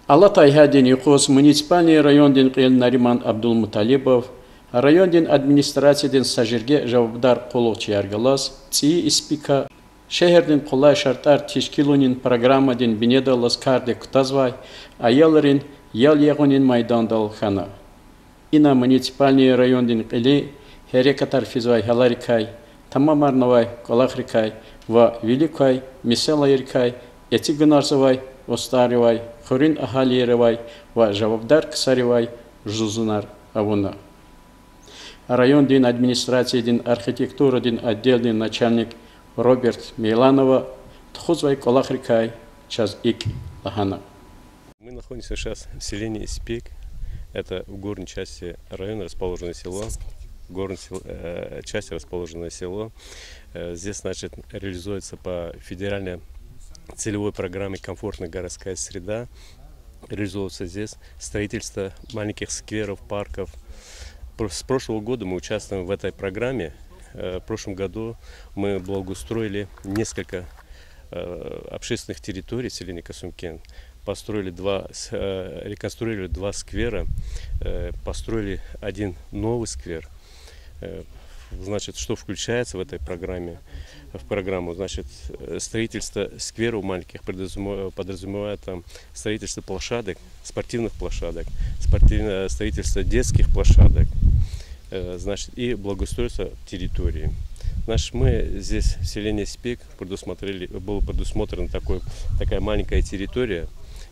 Алатай Хадин Юқос, муниципальный райондин Қил Нариман Абдулмуталибов, райондин администрациядин сажирге жавабдар қолуқчи аргалас, ци испика, шехердин қолай шартар тишкилунин программадин бинедалас карде кутазвай, аяларин ял ягунин майдандал хана. Ина муниципальный райондин Қили, Херекатар физвай халарикай, Тамамарнавай, Колахрикай, ва Великай, Миселайрикай, Этигунарзавай, Остаривай, Хурин Ахалиеревай, ва Жавабдар Ксаревай, Жузунар Авуна. Район дин администрации дин архитектура дин отдельный начальник Роберт Миланова, Тхузвай Колахрикай, час ик Лахана. Мы находимся сейчас в селении Испик. Это в горной части района расположенное село. В горной части расположенное село. Здесь, значит, реализуется по федеральной целевой программе «Комфортная городская среда». Реализуется здесь строительство маленьких скверов, парков. С прошлого года мы участвуем в этой программе. В прошлом году мы благоустроили несколько общественных территорий селения Касумкен. Реконструировали два сквера, построили один новый сквер. Значит, что включается в этой программе? В программу, значит, строительство скверов маленьких подразумевает там строительство площадок, спортивных площадок, строительство детских площадок, значит, и благоустройство территории. Значит, мы здесь в селении Спик была предусмотрена такая маленькая территория,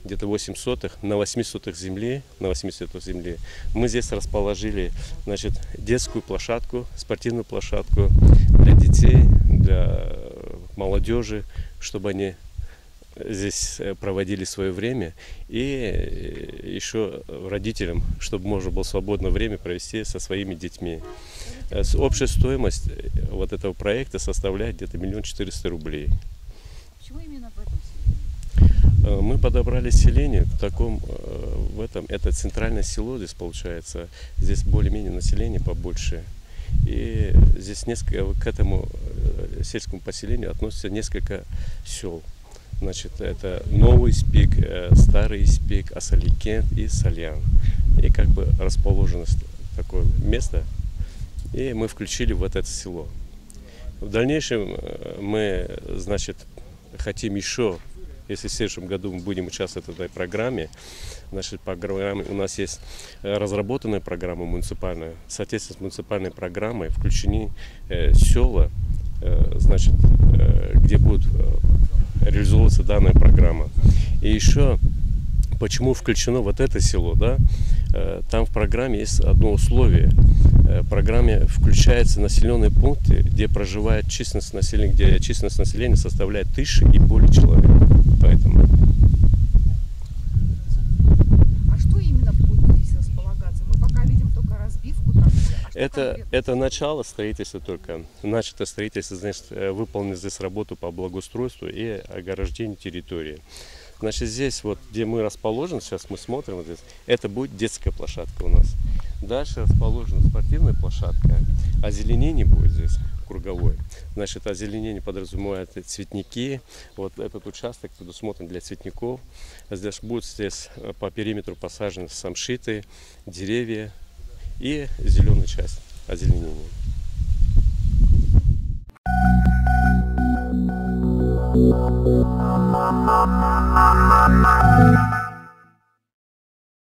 где-то 8 сотых, на 8 сотых земли, мы здесь расположили, значит, детскую площадку, спортивную площадку для детей, для молодежи, чтобы они здесь проводили свое время, и еще родителям, чтобы можно было свободное время провести со своими детьми. Общая стоимость вот этого проекта составляет где-то 1 400 000 рублей. Почему именно в этом? Мы подобрали селение это центральное село здесь получается, здесь более-менее население побольше. И здесь к этому сельскому поселению относятся несколько сел. Значит, это Новый Испик, Старый Испик, Асаликент и Сальян. И как бы расположено такое место, и мы включили в это село. В дальнейшем мы, значит, хотим еще, если в следующем году мы будем участвовать в этой программе, значит, у нас есть разработанная программа муниципальная. Соответственно, с муниципальной программой включены села, значит, где будет реализовываться данная программа. И еще, почему включено вот это село, да? Там в программе есть одно условие. В программе включаются населенные пункты, где проживает численность населения составляет 1000 и более человек. Поэтому. А что именно будет здесь располагаться? Мы пока видим только разбивку такую. Это начало строительства только. Начато строительство, значит, выполнить здесь работу по благоустройству и ограждению территории. Значит, здесь вот, где мы расположены, сейчас мы смотрим вот здесь, это будет детская площадка у нас. Дальше расположена спортивная площадка, озеленение будет здесь круговое. Значит, озеленение подразумевает цветники. Вот этот участок предусмотрен для цветников. Здесь будут по периметру посажены самшиты, деревья и зеленая часть озеленения.